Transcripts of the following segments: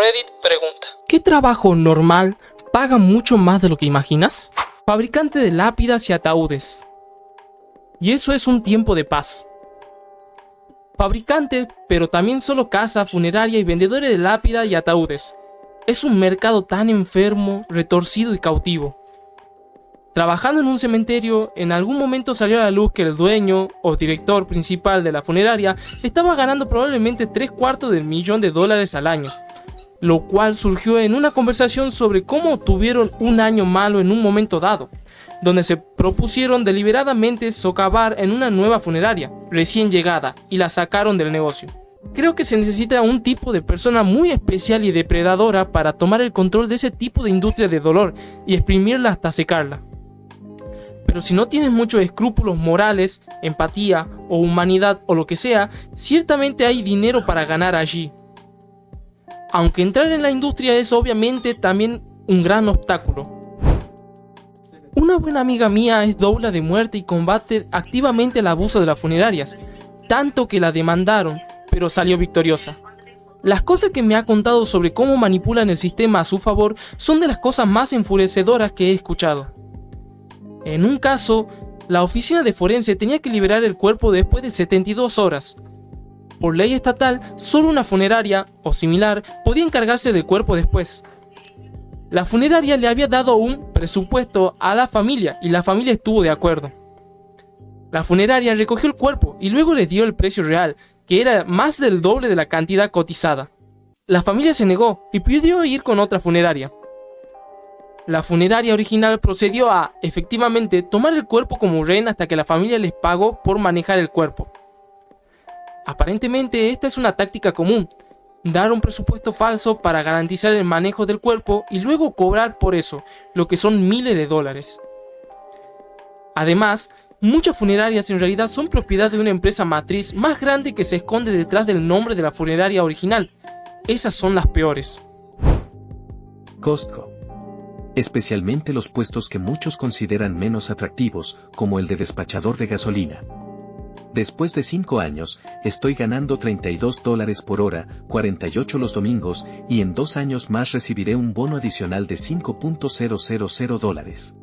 Reddit pregunta: ¿qué trabajo normal paga mucho más de lo que imaginas? Fabricante de lápidas y ataúdes. Y eso es un tiempo de paz. Fabricante, pero también solo casa, funeraria y vendedores de lápidas y ataúdes. Es un mercado tan enfermo, retorcido y cautivo. Trabajando en un cementerio, en algún momento salió a la luz que el dueño o director principal de la funeraria estaba ganando probablemente $750,000 al año, lo cual surgió en una conversación sobre cómo tuvieron un año malo en un momento dado, donde se propusieron deliberadamente socavar en una nueva funeraria recién llegada y la sacaron del negocio. Creo que se necesita un tipo de persona muy especial y depredadora para tomar el control de ese tipo de industria de dolor y exprimirla hasta secarla. Pero si no tienes muchos escrúpulos morales, empatía o humanidad o lo que sea, ciertamente hay dinero para ganar allí. Aunque entrar en la industria es obviamente también un gran obstáculo. Una buena amiga mía es doula de muerte y combate activamente el abuso de las funerarias, tanto que la demandaron, pero salió victoriosa. Las cosas que me ha contado sobre cómo manipulan el sistema a su favor son de las cosas más enfurecedoras que he escuchado. En un caso, la oficina de forense tenía que liberar el cuerpo después de 72 horas. Por ley estatal, solo una funeraria, o similar, podía encargarse del cuerpo después. La funeraria le había dado un presupuesto a la familia y la familia estuvo de acuerdo. La funeraria recogió el cuerpo y luego le dio el precio real, que era más del doble de la cantidad cotizada. La familia se negó y pidió ir con otra funeraria. La funeraria original procedió a, efectivamente, tomar el cuerpo como rehén hasta que la familia les pagó por manejar el cuerpo. Aparentemente esta es una táctica común, dar un presupuesto falso para garantizar el manejo del cuerpo y luego cobrar por eso, lo que son miles de dólares. Además, muchas funerarias en realidad son propiedad de una empresa matriz más grande que se esconde detrás del nombre de la funeraria original. Esas son las peores. Costco. Especialmente los puestos que muchos consideran menos atractivos, como el de despachador de gasolina. Después de 5 años, estoy ganando $32 por hora, 48 los domingos, y en 2 años más recibiré un bono adicional de $5,000.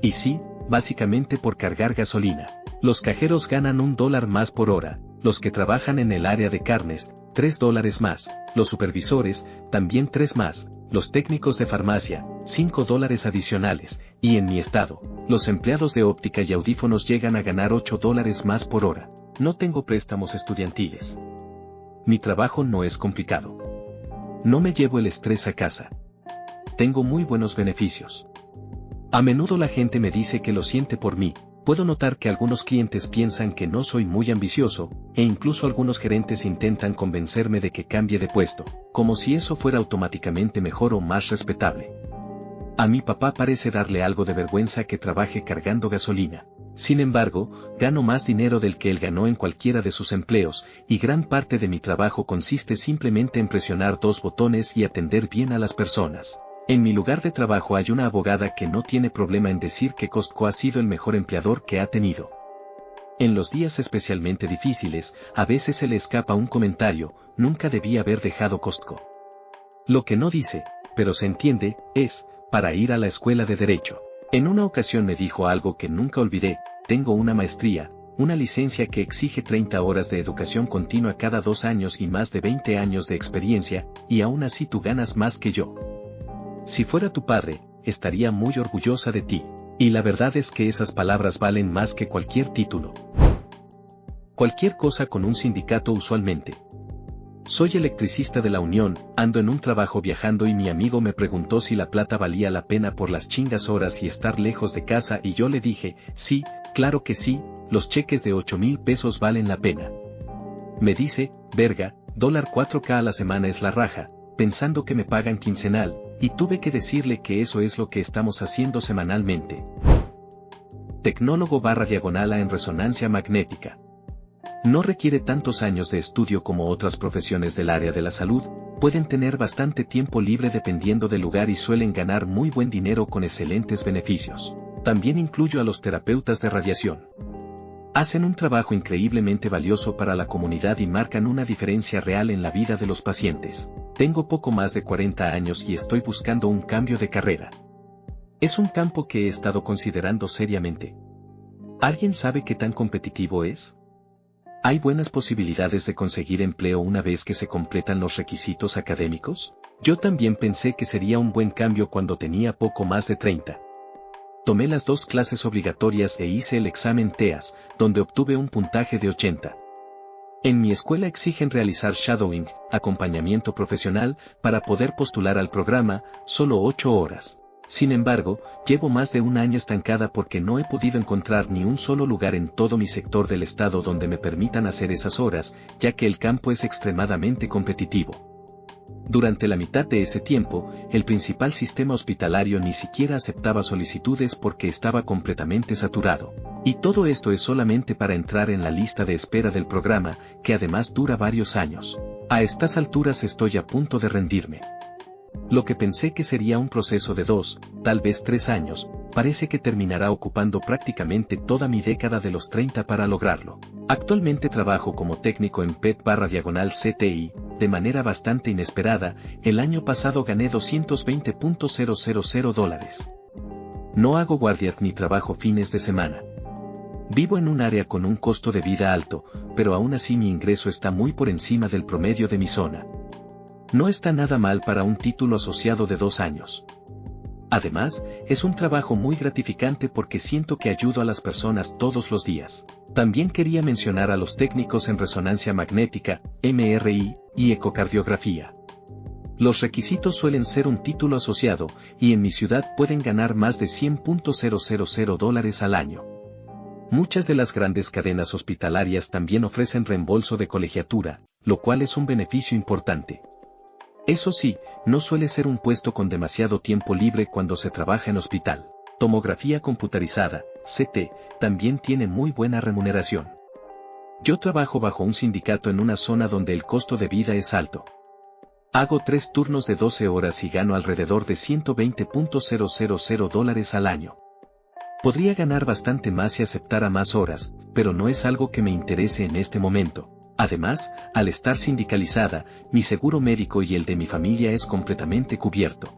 Y sí, básicamente por cargar gasolina. Los cajeros ganan $1 más por hora, los que trabajan en el área de carnes, $3 más, los supervisores, también 3 más, los técnicos de farmacia, $5 adicionales, y en mi estado, los empleados de óptica y audífonos llegan a ganar $8 más por hora. No tengo préstamos estudiantiles. Mi trabajo no es complicado. No me llevo el estrés a casa. Tengo muy buenos beneficios. A menudo la gente me dice que lo siente por mí. Puedo notar que algunos clientes piensan que no soy muy ambicioso, e incluso algunos gerentes intentan convencerme de que cambie de puesto, como si eso fuera automáticamente mejor o más respetable. A mi papá parece darle algo de vergüenza que trabaje cargando gasolina. Sin embargo, gano más dinero del que él ganó en cualquiera de sus empleos, y gran parte de mi trabajo consiste simplemente en presionar 2 botones y atender bien a las personas. En mi lugar de trabajo hay una abogada que no tiene problema en decir que Costco ha sido el mejor empleador que ha tenido. En los días especialmente difíciles, a veces se le escapa un comentario: nunca debí haber dejado Costco. Lo que no dice, pero se entiende, es, para ir a la escuela de Derecho. En una ocasión me dijo algo que nunca olvidé: tengo una maestría, una licencia que exige 30 horas de educación continua cada 2 años y más de 20 años de experiencia, y aún así tú ganas más que yo. Si fuera tu padre, estaría muy orgullosa de ti. Y la verdad es que esas palabras valen más que cualquier título. Cualquier cosa con un sindicato usualmente. Soy electricista de la Unión, ando en un trabajo viajando y mi amigo me preguntó si la plata valía la pena por las chingas horas y estar lejos de casa y yo le dije, sí, claro que sí, los cheques de $8,000 valen la pena. Me dice, verga, $4K a la semana es la raja, pensando que me pagan quincenal, y tuve que decirle que eso es lo que estamos haciendo semanalmente. Tecnólogo / en resonancia magnética. No requiere tantos años de estudio como otras profesiones del área de la salud, pueden tener bastante tiempo libre dependiendo del lugar y suelen ganar muy buen dinero con excelentes beneficios. También incluyo a los terapeutas de radiación. Hacen un trabajo increíblemente valioso para la comunidad y marcan una diferencia real en la vida de los pacientes. Tengo poco más de 40 años y estoy buscando un cambio de carrera. Es un campo que he estado considerando seriamente. ¿Alguien sabe qué tan competitivo es? ¿Hay buenas posibilidades de conseguir empleo una vez que se completan los requisitos académicos? Yo también pensé que sería un buen cambio cuando tenía poco más de 30. Tomé las 2 clases obligatorias e hice el examen TEAS, donde obtuve un puntaje de 80. En mi escuela exigen realizar shadowing, acompañamiento profesional, para poder postular al programa, solo 8 horas. Sin embargo, llevo más de un año estancada porque no he podido encontrar ni un solo lugar en todo mi sector del estado donde me permitan hacer esas horas, ya que el campo es extremadamente competitivo. Durante la mitad de ese tiempo, el principal sistema hospitalario ni siquiera aceptaba solicitudes porque estaba completamente saturado. Y todo esto es solamente para entrar en la lista de espera del programa, que además dura varios años. A estas alturas estoy a punto de rendirme. Lo que pensé que sería un proceso de 2, tal vez 3 años, parece que terminará ocupando prácticamente toda mi década de los 30 para lograrlo. Actualmente trabajo como técnico en PET/CTI, de manera bastante inesperada. El año pasado gané $220,000. No hago guardias ni trabajo fines de semana. Vivo en un área con un costo de vida alto, pero aún así mi ingreso está muy por encima del promedio de mi zona. No está nada mal para un título asociado de 2 años. Además, es un trabajo muy gratificante porque siento que ayudo a las personas todos los días. También quería mencionar a los técnicos en resonancia magnética, MRI, y ecocardiografía. Los requisitos suelen ser un título asociado, y en mi ciudad pueden ganar más de $100,000 al año. Muchas de las grandes cadenas hospitalarias también ofrecen reembolso de colegiatura, lo cual es un beneficio importante. Eso sí, no suele ser un puesto con demasiado tiempo libre cuando se trabaja en hospital. Tomografía computarizada, CT, también tiene muy buena remuneración. Yo trabajo bajo un sindicato en una zona donde el costo de vida es alto. Hago 3 turnos de 12 horas y gano alrededor de $120,000 al año. Podría ganar bastante más si aceptara más horas, pero no es algo que me interese en este momento. Además, al estar sindicalizada, mi seguro médico y el de mi familia es completamente cubierto.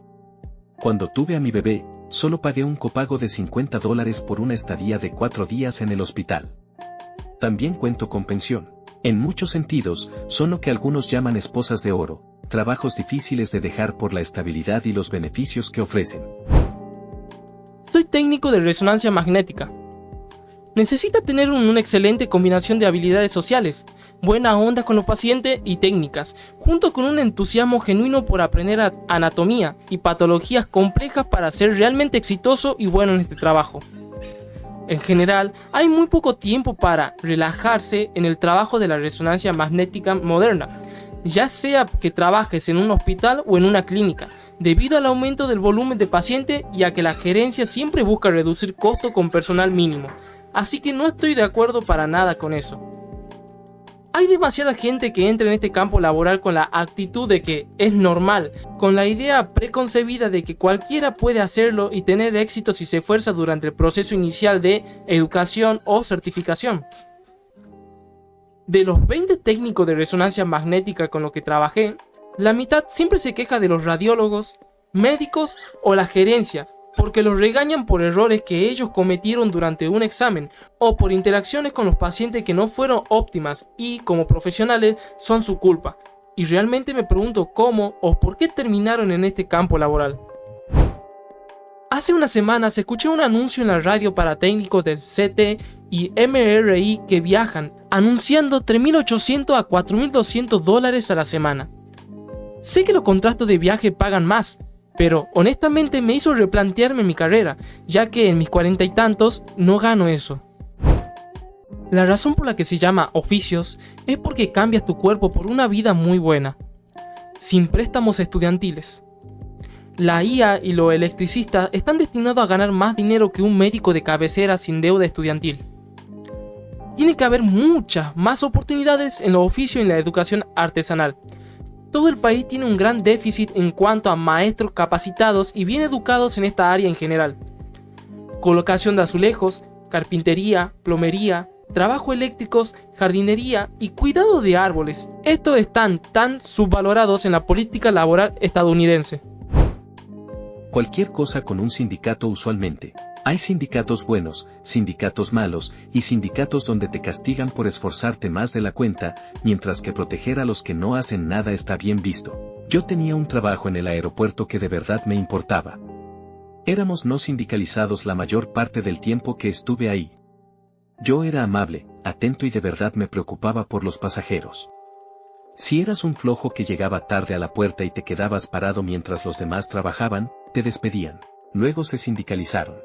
Cuando tuve a mi bebé, solo pagué un copago de $50 por una estadía de 4 días en el hospital. También cuento con pensión. En muchos sentidos, son lo que algunos llaman esposas de oro, trabajos difíciles de dejar por la estabilidad y los beneficios que ofrecen. Soy técnico de resonancia magnética. Necesita tener una excelente combinación de habilidades sociales, buena onda con los pacientes y técnicas, junto con un entusiasmo genuino por aprender anatomía y patologías complejas para ser realmente exitoso y bueno en este trabajo. En general, hay muy poco tiempo para relajarse en el trabajo de la resonancia magnética moderna, ya sea que trabajes en un hospital o en una clínica, debido al aumento del volumen de pacientes y a que la gerencia siempre busca reducir costos con personal mínimo. Así que no estoy de acuerdo para nada con eso. Hay demasiada gente que entra en este campo laboral con la actitud de que es normal, con la idea preconcebida de que cualquiera puede hacerlo y tener éxito si se esfuerza durante el proceso inicial de educación o certificación. De los 20 técnicos de resonancia magnética con los que trabajé, la mitad siempre se queja de los radiólogos, médicos o la gerencia, porque los regañan por errores que ellos cometieron durante un examen o por interacciones con los pacientes que no fueron óptimas y, como profesionales, son su culpa. Y realmente me pregunto cómo o por qué terminaron en este campo laboral. Hace unas semanas escuché un anuncio en la radio para técnicos del CT y MRI que viajan, anunciando $3,800 a $4,200 a la semana. Sé que los contratos de viaje pagan más, pero honestamente me hizo replantearme mi carrera, ya que en mis 40 y tantos no gano eso. La razón por la que se llama oficios es porque cambias tu cuerpo por una vida muy buena, sin préstamos estudiantiles. La IA y los electricistas están destinados a ganar más dinero que un médico de cabecera sin deuda estudiantil. Tiene que haber muchas más oportunidades en los oficios y en la educación artesanal. Todo el país tiene un gran déficit en cuanto a maestros capacitados y bien educados en esta área en general. Colocación de azulejos, carpintería, plomería, trabajo eléctricos, jardinería y cuidado de árboles. Estos están tan subvalorados en la política laboral estadounidense. Cualquier cosa con un sindicato usualmente. Hay sindicatos buenos, sindicatos malos, y sindicatos donde te castigan por esforzarte más de la cuenta, mientras que proteger a los que no hacen nada está bien visto. Yo tenía un trabajo en el aeropuerto que de verdad me importaba. Éramos no sindicalizados la mayor parte del tiempo que estuve ahí. Yo era amable, atento y de verdad me preocupaba por los pasajeros. Si eras un flojo que llegaba tarde a la puerta y te quedabas parado mientras los demás trabajaban, te despedían. Luego se sindicalizaron.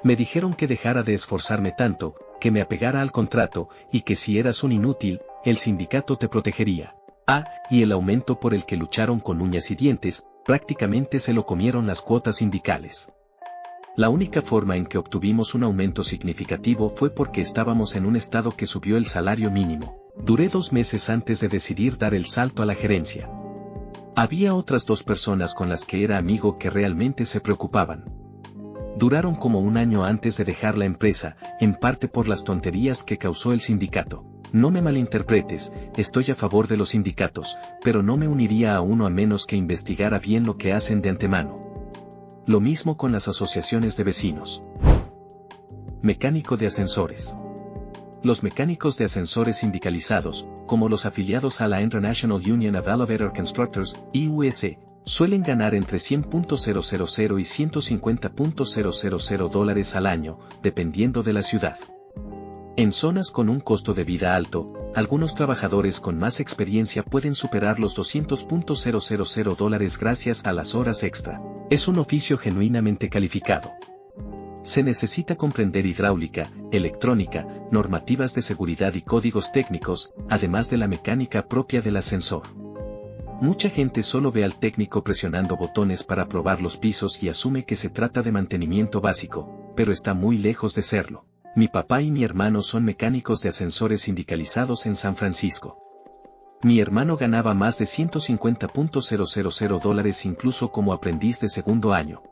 Me dijeron que dejara de esforzarme tanto, que me apegara al contrato, y que si eras un inútil, el sindicato te protegería. Y el aumento por el que lucharon con uñas y dientes, prácticamente se lo comieron las cuotas sindicales. La única forma en que obtuvimos un aumento significativo fue porque estábamos en un estado que subió el salario mínimo. Duré 2 meses antes de decidir dar el salto a la gerencia. Había otras 2 personas con las que era amigo que realmente se preocupaban. Duraron como 1 año antes de dejar la empresa, en parte por las tonterías que causó el sindicato. No me malinterpretes, estoy a favor de los sindicatos, pero no me uniría a uno a menos que investigara bien lo que hacen de antemano. Lo mismo con las asociaciones de vecinos. Mecánico de ascensores. Los mecánicos de ascensores sindicalizados, como los afiliados a la International Union of Elevator Constructors, IUS, suelen ganar entre $100,000 y $150,000 al año, dependiendo de la ciudad. En zonas con un costo de vida alto, algunos trabajadores con más experiencia pueden superar los $200,000 gracias a las horas extra. Es un oficio genuinamente calificado. Se necesita comprender hidráulica, electrónica, normativas de seguridad y códigos técnicos, además de la mecánica propia del ascensor. Mucha gente solo ve al técnico presionando botones para probar los pisos y asume que se trata de mantenimiento básico, pero está muy lejos de serlo. Mi papá y mi hermano son mecánicos de ascensores sindicalizados en San Francisco. Mi hermano ganaba más de $150,000 incluso como aprendiz de segundo año.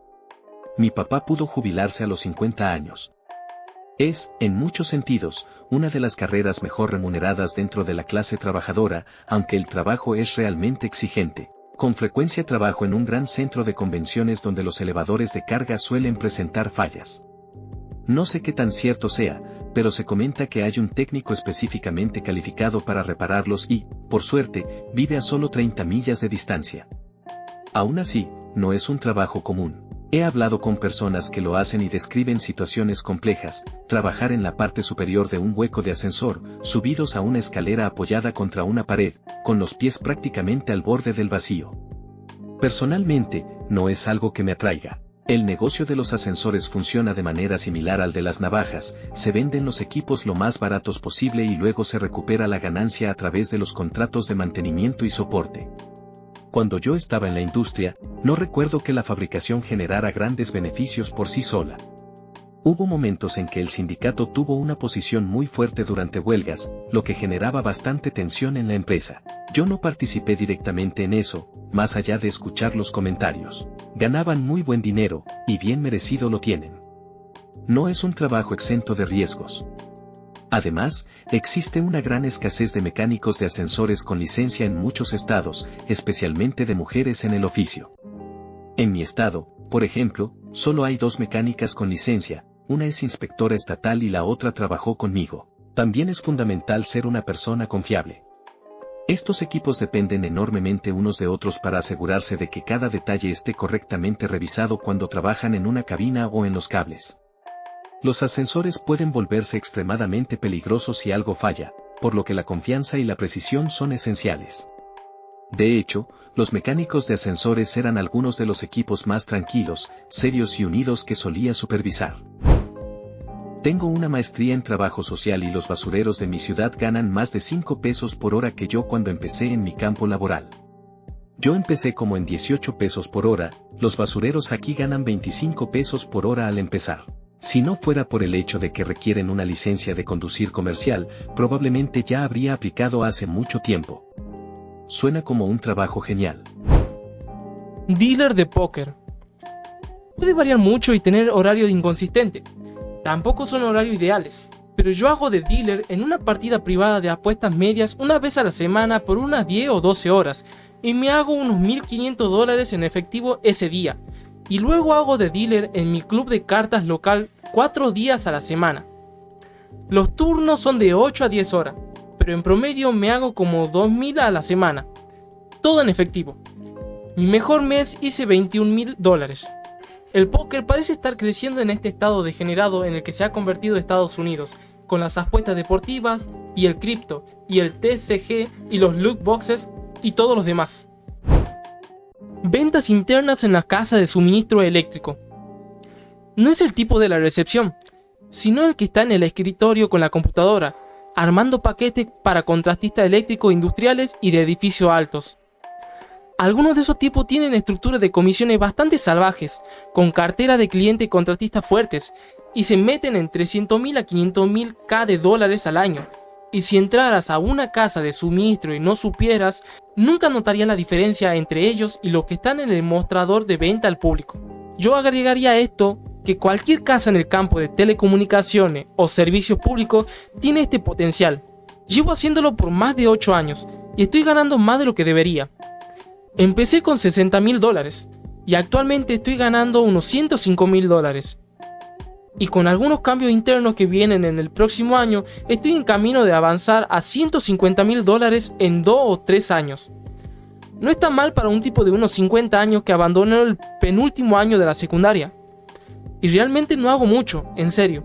Mi papá pudo jubilarse a los 50 años. Es, en muchos sentidos, una de las carreras mejor remuneradas dentro de la clase trabajadora, aunque el trabajo es realmente exigente. Con frecuencia trabajo en un gran centro de convenciones donde los elevadores de carga suelen presentar fallas. No sé qué tan cierto sea, pero se comenta que hay un técnico específicamente calificado para repararlos y, por suerte, vive a solo 30 millas de distancia. Aún así, no es un trabajo común. He hablado con personas que lo hacen y describen situaciones complejas: trabajar en la parte superior de un hueco de ascensor, subidos a una escalera apoyada contra una pared, con los pies prácticamente al borde del vacío. Personalmente, no es algo que me atraiga. El negocio de los ascensores funciona de manera similar al de las navajas: se venden los equipos lo más baratos posible y luego se recupera la ganancia a través de los contratos de mantenimiento y soporte. Cuando yo estaba en la industria, no recuerdo que la fabricación generara grandes beneficios por sí sola. Hubo momentos en que el sindicato tuvo una posición muy fuerte durante huelgas, lo que generaba bastante tensión en la empresa. Yo no participé directamente en eso, más allá de escuchar los comentarios. Ganaban muy buen dinero, y bien merecido lo tienen. No es un trabajo exento de riesgos. Además, existe una gran escasez de mecánicos de ascensores con licencia en muchos estados, especialmente de mujeres en el oficio. En mi estado, por ejemplo, solo hay 2 mecánicas con licencia, una es inspectora estatal y la otra trabajó conmigo. También es fundamental ser una persona confiable. Estos equipos dependen enormemente unos de otros para asegurarse de que cada detalle esté correctamente revisado cuando trabajan en una cabina o en los cables. Los ascensores pueden volverse extremadamente peligrosos si algo falla, por lo que la confianza y la precisión son esenciales. De hecho, los mecánicos de ascensores eran algunos de los equipos más tranquilos, serios y unidos que solía supervisar. Tengo una maestría en trabajo social y los basureros de mi ciudad ganan más de 5 pesos por hora que yo cuando empecé en mi campo laboral. Yo empecé como en 18 pesos por hora, los basureros aquí ganan 25 pesos por hora al empezar. Si no fuera por el hecho de que requieren una licencia de conducir comercial, probablemente ya habría aplicado hace mucho tiempo. Suena como un trabajo genial. Dealer de póker. Puede variar mucho y tener horario inconsistente. Tampoco son horarios ideales, pero yo hago de dealer en una partida privada de apuestas medias una vez a la semana por unas 10 o 12 horas y me hago unos $1.500 en efectivo ese día. Y luego hago de dealer en mi club de cartas local 4 días a la semana. Los turnos son de 8 a 10 horas, pero en promedio me hago como $2.000 a la semana. Todo en efectivo. Mi mejor mes hice $21.000. El póker parece estar creciendo en este estado degenerado en el que se ha convertido Estados Unidos, con las apuestas deportivas y el cripto y el TCG y los loot boxes y todos los demás. Ventas internas en la casa de suministro eléctrico. No es el tipo de la recepción, sino el que está en el escritorio con la computadora, armando paquetes para contratistas eléctricos industriales y de edificios altos. Algunos de esos tipos tienen estructuras de comisiones bastante salvajes, con cartera de clientes y contratistas fuertes, y se meten en 300.000 a 500.000 de dólares al año. Y si entraras a una casa de suministro y no supieras, nunca notarías la diferencia entre ellos y los que están en el mostrador de venta al público. Yo agregaría a esto que cualquier casa en el campo de telecomunicaciones o servicios públicos tiene este potencial. Llevo haciéndolo por más de 8 años y estoy ganando más de lo que debería. Empecé con $60.000 y actualmente estoy ganando unos $105.000. Y con algunos cambios internos que vienen en el próximo año, estoy en camino de avanzar a $150.000 en 2 o 3 años. No está mal para un tipo de unos 50 años que abandonó el penúltimo año de la secundaria. Y realmente no hago mucho, en serio.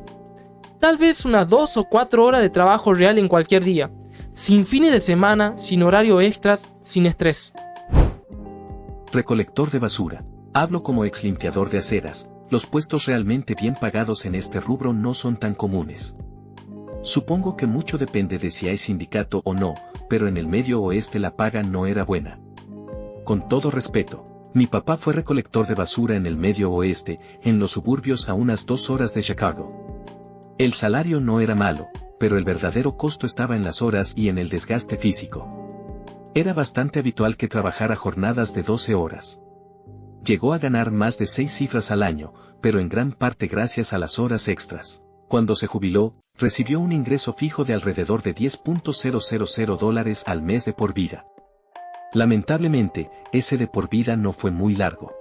Tal vez unas 2 o 4 horas de trabajo real en cualquier día, sin fines de semana, sin horario extras, sin estrés. Recolector de basura. Hablo como ex limpiador de aceras. Los puestos realmente bien pagados en este rubro no son tan comunes. Supongo que mucho depende de si hay sindicato o no, pero en el Medio Oeste la paga no era buena. Con todo respeto, mi papá fue recolector de basura en el Medio Oeste, en los suburbios a unas 2 horas de Chicago. El salario no era malo, pero el verdadero costo estaba en las horas y en el desgaste físico. Era bastante habitual que trabajara jornadas de 12 horas. Llegó a ganar más de 6 cifras al año, pero en gran parte gracias a las horas extras. Cuando se jubiló, recibió un ingreso fijo de alrededor de $10.000 al mes de por vida. Lamentablemente, ese de por vida no fue muy largo.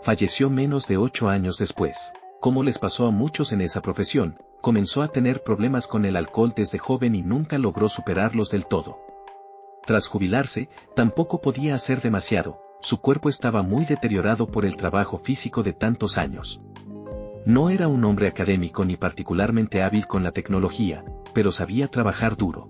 Falleció menos de 8 años después. Como les pasó a muchos en esa profesión, comenzó a tener problemas con el alcohol desde joven y nunca logró superarlos del todo. Tras jubilarse, tampoco podía hacer demasiado, su cuerpo estaba muy deteriorado por el trabajo físico de tantos años. No era un hombre académico ni particularmente hábil con la tecnología, pero sabía trabajar duro.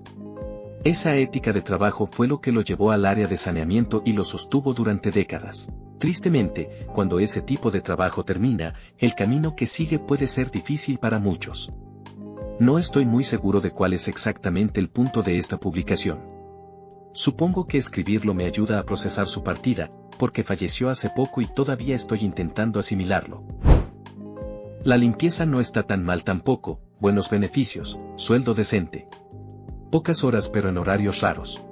Esa ética de trabajo fue lo que lo llevó al área de saneamiento y lo sostuvo durante décadas. Tristemente, cuando ese tipo de trabajo termina, el camino que sigue puede ser difícil para muchos. No estoy muy seguro de cuál es exactamente el punto de esta publicación. Supongo que escribirlo me ayuda a procesar su partida, porque falleció hace poco y todavía estoy intentando asimilarlo. La limpieza no está tan mal tampoco, buenos beneficios, sueldo decente. Pocas horas pero en horarios raros.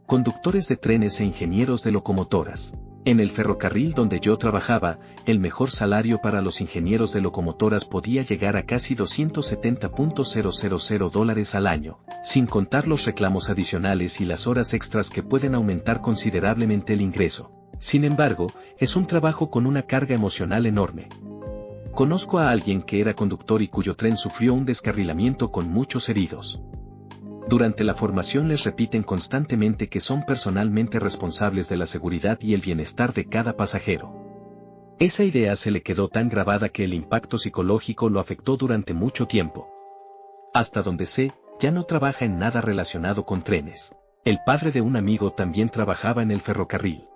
Conductores de trenes e ingenieros de locomotoras. En el ferrocarril donde yo trabajaba, el mejor salario para los ingenieros de locomotoras podía llegar a casi $270.000 al año, sin contar los reclamos adicionales y las horas extras que pueden aumentar considerablemente el ingreso. Sin embargo, es un trabajo con una carga emocional enorme. Conozco a alguien que era conductor y cuyo tren sufrió un descarrilamiento con muchos heridos. Durante la formación les repiten constantemente que son personalmente responsables de la seguridad y el bienestar de cada pasajero. Esa idea se le quedó tan grabada que el impacto psicológico lo afectó durante mucho tiempo. Hasta donde sé, ya no trabaja en nada relacionado con trenes. El padre de un amigo también trabajaba en el ferrocarril.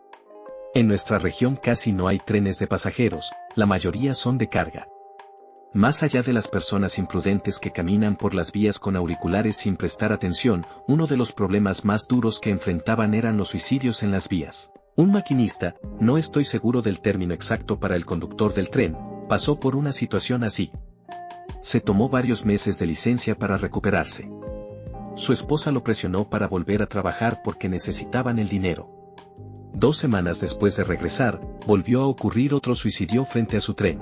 En nuestra región casi no hay trenes de pasajeros, la mayoría son de carga. Más allá de las personas imprudentes que caminan por las vías con auriculares sin prestar atención, uno de los problemas más duros que enfrentaban eran los suicidios en las vías. Un maquinista, no estoy seguro del término exacto para el conductor del tren, pasó por una situación así. Se tomó varios meses de licencia para recuperarse. Su esposa lo presionó para volver a trabajar porque necesitaban el dinero. 2 semanas después de regresar, volvió a ocurrir otro suicidio frente a su tren.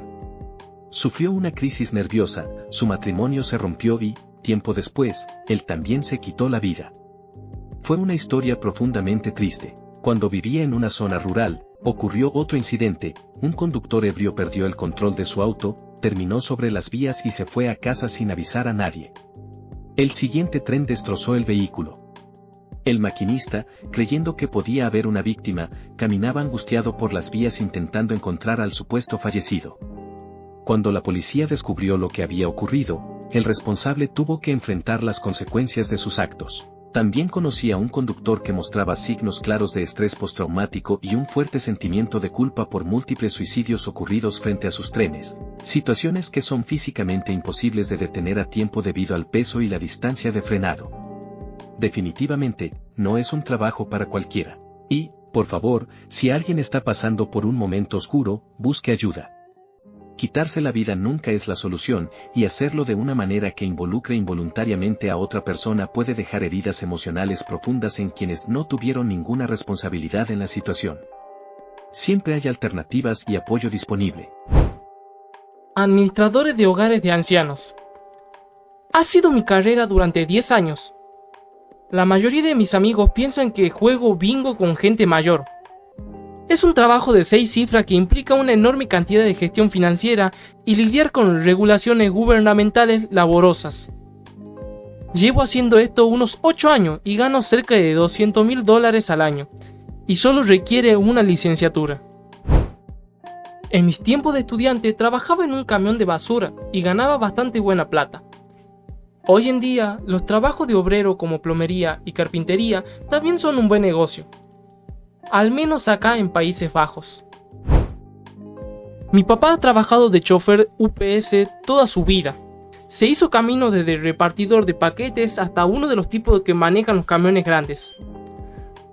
Sufrió una crisis nerviosa, su matrimonio se rompió y, tiempo después, él también se quitó la vida. Fue una historia profundamente triste. Cuando vivía en una zona rural, ocurrió otro incidente, un conductor ebrio perdió el control de su auto, terminó sobre las vías y se fue a casa sin avisar a nadie. El siguiente tren destrozó el vehículo. El maquinista, creyendo que podía haber una víctima, caminaba angustiado por las vías intentando encontrar al supuesto fallecido. Cuando la policía descubrió lo que había ocurrido, el responsable tuvo que enfrentar las consecuencias de sus actos. También conocía a un conductor que mostraba signos claros de estrés postraumático y un fuerte sentimiento de culpa por múltiples suicidios ocurridos frente a sus trenes, situaciones que son físicamente imposibles de detener a tiempo debido al peso y la distancia de frenado. Definitivamente, no es un trabajo para cualquiera. Y, por favor, si alguien está pasando por un momento oscuro, busque ayuda. Quitarse la vida nunca es la solución, y hacerlo de una manera que involucre involuntariamente a otra persona puede dejar heridas emocionales profundas en quienes no tuvieron ninguna responsabilidad en la situación. Siempre hay alternativas y apoyo disponible. Administradores de hogares de ancianos. Ha sido mi carrera durante 10 años. La mayoría de mis amigos piensan que juego bingo con gente mayor. Es un trabajo de 6 cifras que implica una enorme cantidad de gestión financiera y lidiar con regulaciones gubernamentales laborosas. Llevo haciendo esto unos 8 años y gano cerca de $200,000 al año, y solo requiere una licenciatura. En mis tiempos de estudiante trabajaba en un camión de basura y ganaba bastante buena plata. Hoy en día, los trabajos de obrero como plomería y carpintería también son un buen negocio. Al menos acá en Países Bajos. Mi papá ha trabajado de chofer UPS toda su vida. Se hizo camino desde repartidor de paquetes hasta uno de los tipos que manejan los camiones grandes.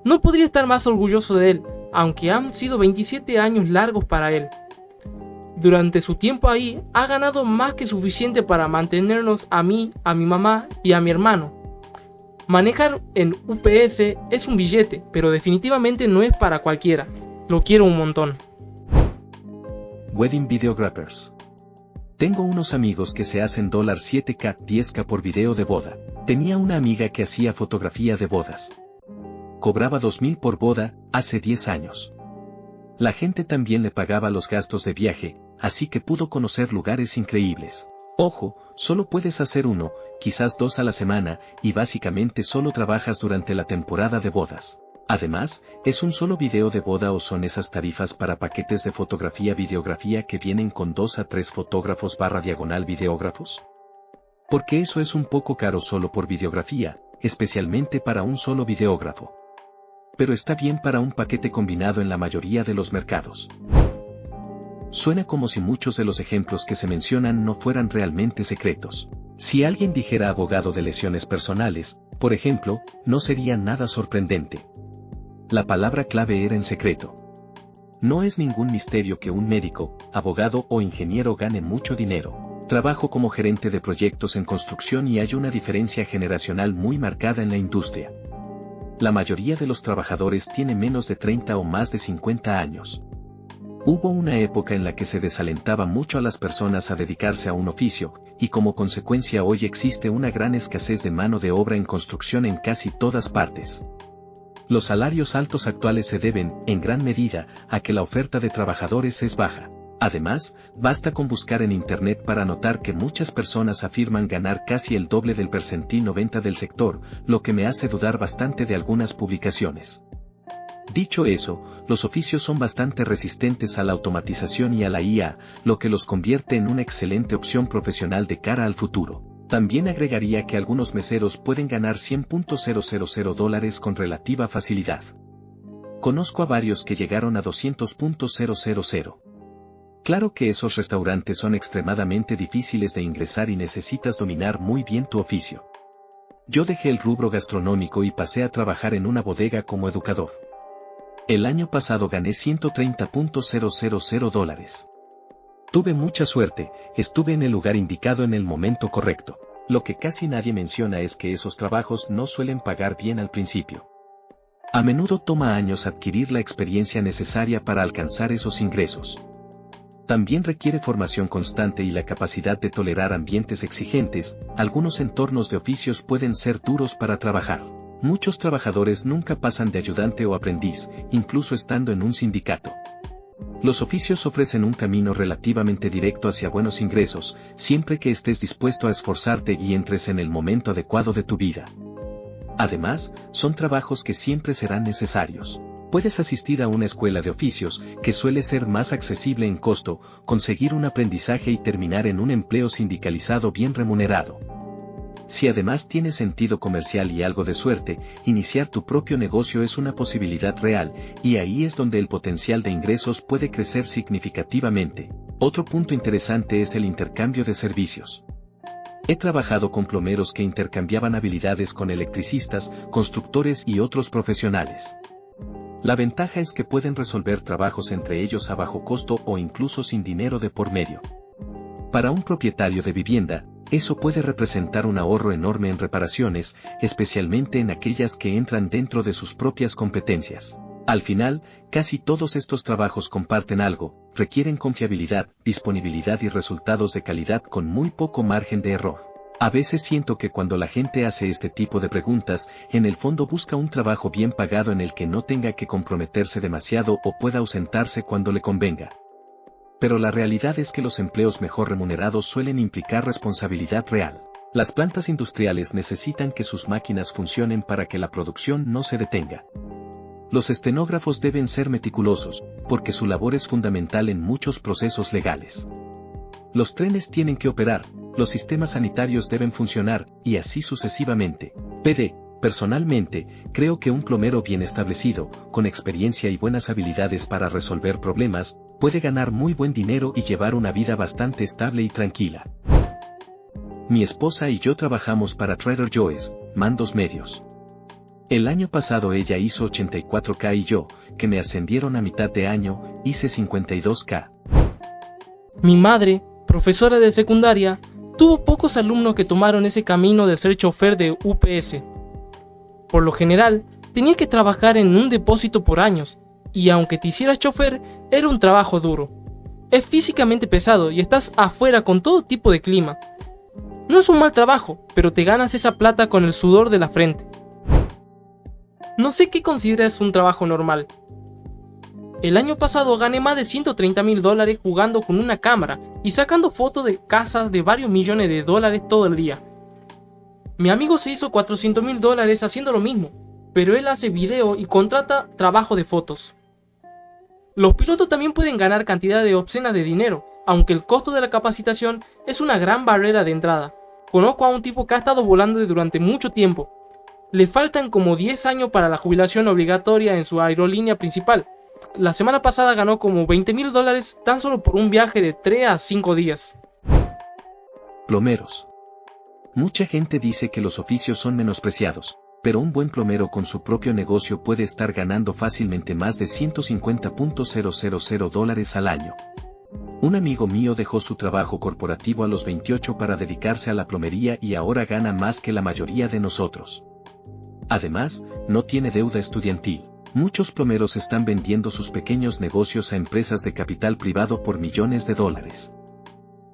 No podría estar más orgulloso de él, aunque han sido 27 años largos para él. Durante su tiempo ahí, ha ganado más que suficiente para mantenernos a mí, a mi mamá y a mi hermano. Manejar en UPS es un billete, pero definitivamente no es para cualquiera. Lo quiero un montón. Wedding Videographers. Tengo unos amigos que se hacen $7K, $10K por video de boda. Tenía una amiga que hacía fotografía de bodas. Cobraba $2,000 por boda, hace 10 años. La gente también le pagaba los gastos de viaje, así que pudo conocer lugares increíbles. Ojo, solo puedes hacer 1, quizás 2 a la semana, y básicamente solo trabajas durante la temporada de bodas. Además, ¿es un solo video de boda o son esas tarifas para paquetes de fotografía-videografía que vienen con 2 a 3 fotógrafos/videógrafos? Porque eso es un poco caro solo por videografía, especialmente para un solo videógrafo. Pero está bien para un paquete combinado en la mayoría de los mercados. Suena como si muchos de los ejemplos que se mencionan no fueran realmente secretos. Si alguien dijera abogado de lesiones personales, por ejemplo, no sería nada sorprendente. La palabra clave era en secreto. No es ningún misterio que un médico, abogado o ingeniero gane mucho dinero. Trabajo como gerente de proyectos en construcción y hay una diferencia generacional muy marcada en la industria. La mayoría de los trabajadores tiene menos de 30 o más de 50 años. Hubo una época en la que se desalentaba mucho a las personas a dedicarse a un oficio, y como consecuencia hoy existe una gran escasez de mano de obra en construcción en casi todas partes. Los salarios altos actuales se deben, en gran medida, a que la oferta de trabajadores es baja. Además, basta con buscar en Internet para notar que muchas personas afirman ganar casi el doble del percentil 90 del sector, lo que me hace dudar bastante de algunas publicaciones. Dicho eso, los oficios son bastante resistentes a la automatización y a la IA, lo que los convierte en una excelente opción profesional de cara al futuro. También agregaría que algunos meseros pueden ganar $100,000 con relativa facilidad. Conozco a varios que llegaron a $200,000. Claro que esos restaurantes son extremadamente difíciles de ingresar y necesitas dominar muy bien tu oficio. Yo dejé el rubro gastronómico y pasé a trabajar en una bodega como educador. El año pasado gané $130,000. Tuve mucha suerte, estuve en el lugar indicado en el momento correcto. Lo que casi nadie menciona es que esos trabajos no suelen pagar bien al principio. A menudo toma años adquirir la experiencia necesaria para alcanzar esos ingresos. También requiere formación constante y la capacidad de tolerar ambientes exigentes. Algunos entornos de oficios pueden ser duros para trabajar. Muchos trabajadores nunca pasan de ayudante o aprendiz, incluso estando en un sindicato. Los oficios ofrecen un camino relativamente directo hacia buenos ingresos, siempre que estés dispuesto a esforzarte y entres en el momento adecuado de tu vida. Además, son trabajos que siempre serán necesarios. Puedes asistir a una escuela de oficios, que suele ser más accesible en costo, conseguir un aprendizaje y terminar en un empleo sindicalizado bien remunerado. Si además tienes sentido comercial y algo de suerte, iniciar tu propio negocio es una posibilidad real, y ahí es donde el potencial de ingresos puede crecer significativamente. Otro punto interesante es el intercambio de servicios. He trabajado con plomeros que intercambiaban habilidades con electricistas, constructores y otros profesionales. La ventaja es que pueden resolver trabajos entre ellos a bajo costo o incluso sin dinero de por medio. Para un propietario de vivienda, eso puede representar un ahorro enorme en reparaciones, especialmente en aquellas que entran dentro de sus propias competencias. Al final, casi todos estos trabajos comparten algo, requieren confiabilidad, disponibilidad y resultados de calidad con muy poco margen de error. A veces siento que cuando la gente hace este tipo de preguntas, en el fondo busca un trabajo bien pagado en el que no tenga que comprometerse demasiado o pueda ausentarse cuando le convenga. Pero la realidad es que los empleos mejor remunerados suelen implicar responsabilidad real. Las plantas industriales necesitan que sus máquinas funcionen para que la producción no se detenga. Los estenógrafos deben ser meticulosos, porque su labor es fundamental en muchos procesos legales. Los trenes tienen que operar, los sistemas sanitarios deben funcionar, y así sucesivamente. Personalmente, creo que un plomero bien establecido, con experiencia y buenas habilidades para resolver problemas, puede ganar muy buen dinero y llevar una vida bastante estable y tranquila. Mi esposa y yo trabajamos para Trader Joe's, mandos medios. El año pasado ella hizo 84K y yo, que me ascendieron a mitad de año, hice 52K. Mi madre, profesora de secundaria, tuvo pocos alumnos que tomaron ese camino de ser chofer de UPS. Por lo general, tenía que trabajar en un depósito por años, y aunque te hicieras chofer, era un trabajo duro. Es físicamente pesado y estás afuera con todo tipo de clima. No es un mal trabajo, pero te ganas esa plata con el sudor de la frente. No sé qué consideras un trabajo normal. El año pasado gané más de $130,000 jugando con una cámara y sacando fotos de casas de varios millones de dólares todo el día. Mi amigo se hizo $400,000 haciendo lo mismo, pero él hace video y contrata trabajo de fotos. Los pilotos también pueden ganar cantidades obscenas de dinero, aunque el costo de la capacitación es una gran barrera de entrada. Conozco a un tipo que ha estado volando durante mucho tiempo. Le faltan como 10 años para la jubilación obligatoria en su aerolínea principal. La semana pasada ganó como $20,000 tan solo por un viaje de 3 a 5 días. Plomeros. Mucha gente dice que los oficios son menospreciados, pero un buen plomero con su propio negocio puede estar ganando fácilmente más de $150,000 al año. Un amigo mío dejó su trabajo corporativo a los 28 para dedicarse a la plomería y ahora gana más que la mayoría de nosotros. Además, no tiene deuda estudiantil. Muchos plomeros están vendiendo sus pequeños negocios a empresas de capital privado por millones de dólares.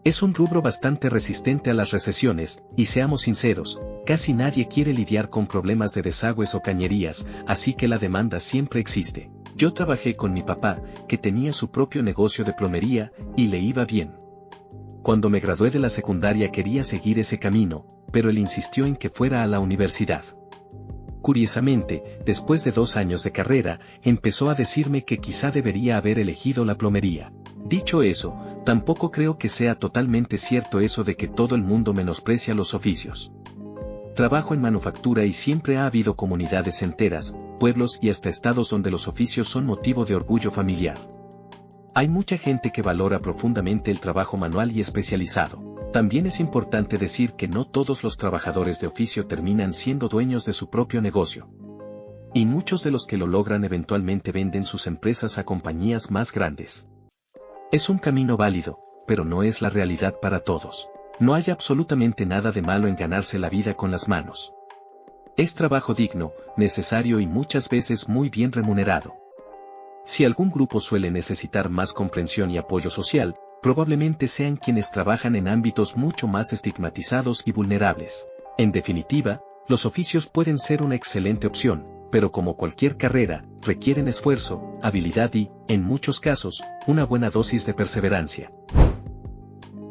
Es un rubro bastante resistente a las recesiones, y seamos sinceros, casi nadie quiere lidiar con problemas de desagües o cañerías, así que la demanda siempre existe. Yo trabajé con mi papá, que tenía su propio negocio de plomería, y le iba bien. Cuando me gradué de la secundaria quería seguir ese camino, pero él insistió en que fuera a la universidad. Curiosamente, después de 2 años de carrera, empezó a decirme que quizá debería haber elegido la plomería. Dicho eso, tampoco creo que sea totalmente cierto eso de que todo el mundo menosprecia los oficios. Trabajo en manufactura y siempre ha habido comunidades enteras, pueblos y hasta estados donde los oficios son motivo de orgullo familiar. Hay mucha gente que valora profundamente el trabajo manual y especializado. También es importante decir que no todos los trabajadores de oficio terminan siendo dueños de su propio negocio. Y muchos de los que lo logran eventualmente venden sus empresas a compañías más grandes. Es un camino válido, pero no es la realidad para todos. No hay absolutamente nada de malo en ganarse la vida con las manos. Es trabajo digno, necesario y muchas veces muy bien remunerado. Si algún grupo suele necesitar más comprensión y apoyo social, probablemente sean quienes trabajan en ámbitos mucho más estigmatizados y vulnerables. En definitiva, los oficios pueden ser una excelente opción, pero como cualquier carrera, requieren esfuerzo, habilidad y, en muchos casos, una buena dosis de perseverancia.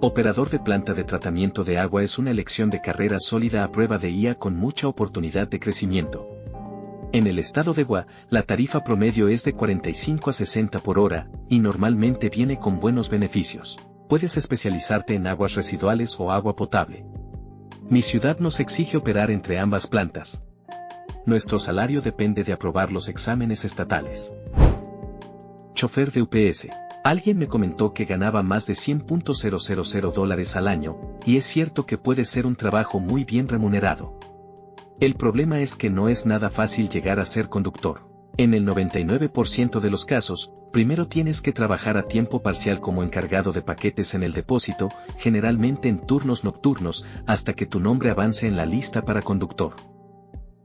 Operador de planta de tratamiento de agua es una elección de carrera sólida a prueba de IA con mucha oportunidad de crecimiento. En el estado de Gua, la tarifa promedio es de 45 a 60 por hora, y normalmente viene con buenos beneficios. Puedes especializarte en aguas residuales o agua potable. Mi ciudad nos exige operar entre ambas plantas. Nuestro salario depende de aprobar los exámenes estatales. Chofer de UPS. Alguien me comentó que ganaba más de $100,000 al año, y es cierto que puede ser un trabajo muy bien remunerado. El problema es que no es nada fácil llegar a ser conductor. En el 99% de los casos, primero tienes que trabajar a tiempo parcial como encargado de paquetes en el depósito, generalmente en turnos nocturnos, hasta que tu nombre avance en la lista para conductor.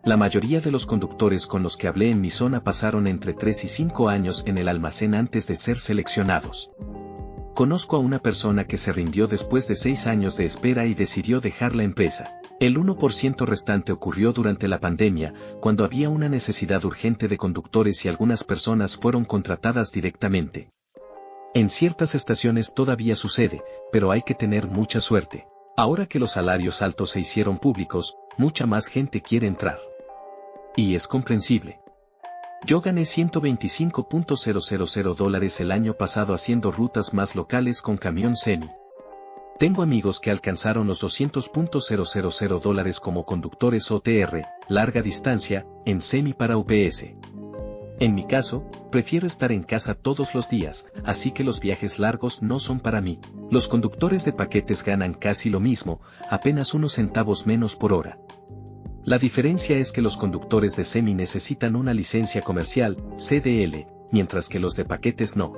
La mayoría de los conductores con los que hablé en mi zona pasaron entre 3 y 5 años en el almacén antes de ser seleccionados. Conozco a una persona que se rindió después de 6 años de espera y decidió dejar la empresa. El 1% restante ocurrió durante la pandemia, cuando había una necesidad urgente de conductores y algunas personas fueron contratadas directamente. En ciertas estaciones todavía sucede, pero hay que tener mucha suerte. Ahora que los salarios altos se hicieron públicos, mucha más gente quiere entrar. Y es comprensible. Yo gané $125,000 el año pasado haciendo rutas más locales con camión semi. Tengo amigos que alcanzaron los $200,000 como conductores OTR, larga distancia, en semi para UPS. En mi caso, prefiero estar en casa todos los días, así que los viajes largos no son para mí. Los conductores de paquetes ganan casi lo mismo, apenas unos centavos menos por hora. La diferencia es que los conductores de semi necesitan una licencia comercial, CDL, mientras que los de paquetes no.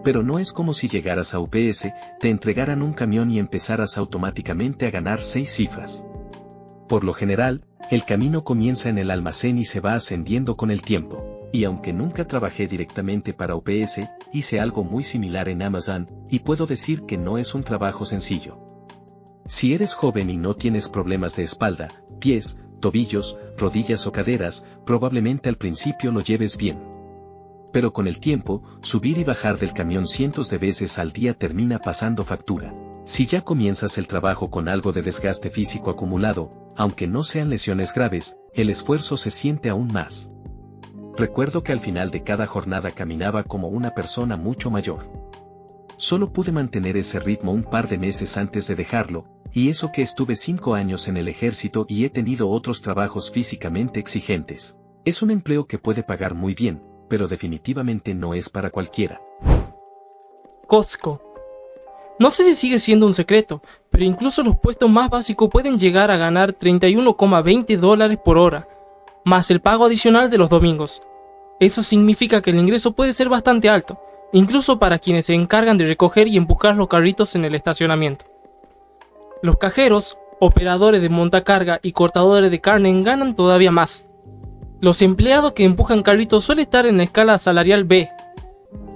Pero no es como si llegaras a UPS, te entregaran un camión y empezaras automáticamente a ganar 6 cifras. Por lo general, el camino comienza en el almacén y se va ascendiendo con el tiempo. Y aunque nunca trabajé directamente para UPS, hice algo muy similar en Amazon, y puedo decir que no es un trabajo sencillo. Si eres joven y no tienes problemas de espalda, pies, tobillos, rodillas o caderas, probablemente al principio lo lleves bien. Pero con el tiempo, subir y bajar del camión cientos de veces al día termina pasando factura. Si ya comienzas el trabajo con algo de desgaste físico acumulado, aunque no sean lesiones graves, el esfuerzo se siente aún más. Recuerdo que al final de cada jornada caminaba como una persona mucho mayor. Solo pude mantener ese ritmo un par de meses antes de dejarlo, y eso que estuve 5 años en el ejército y he tenido otros trabajos físicamente exigentes. Es un empleo que puede pagar muy bien, pero definitivamente no es para cualquiera. Costco. No sé si sigue siendo un secreto, pero incluso los puestos más básicos pueden llegar a ganar $31,20 por hora, más el pago adicional de los domingos. Eso significa que el ingreso puede ser bastante alto, incluso para quienes se encargan de recoger y empujar los carritos en el estacionamiento. Los cajeros, operadores de montacarga y cortadores de carne ganan todavía más. Los empleados que empujan carritos suelen estar en la escala salarial B.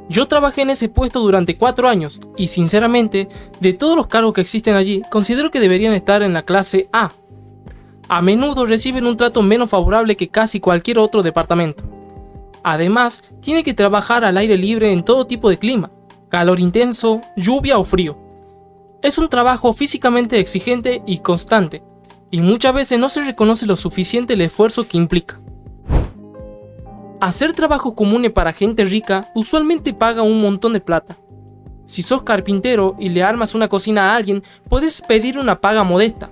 Yo trabajé en ese puesto durante 4 años y sinceramente, de todos los cargos que existen allí, considero que deberían estar en la clase A. A menudo reciben un trato menos favorable que casi cualquier otro departamento. Además, tiene que trabajar al aire libre en todo tipo de clima, calor intenso, lluvia o frío. Es un trabajo físicamente exigente y constante, y muchas veces no se reconoce lo suficiente el esfuerzo que implica. Hacer trabajos comunes para gente rica usualmente paga un montón de plata. Si sos carpintero y le armas una cocina a alguien, puedes pedir una paga modesta.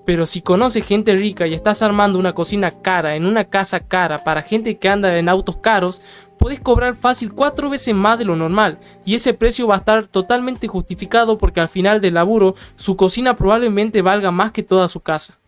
Pero si conoces gente rica y estás armando una cocina cara en una casa cara para gente que anda en autos caros, puedes cobrar fácil 4 veces más de lo normal, y ese precio va a estar totalmente justificado porque al final del laburo su cocina probablemente valga más que toda su casa.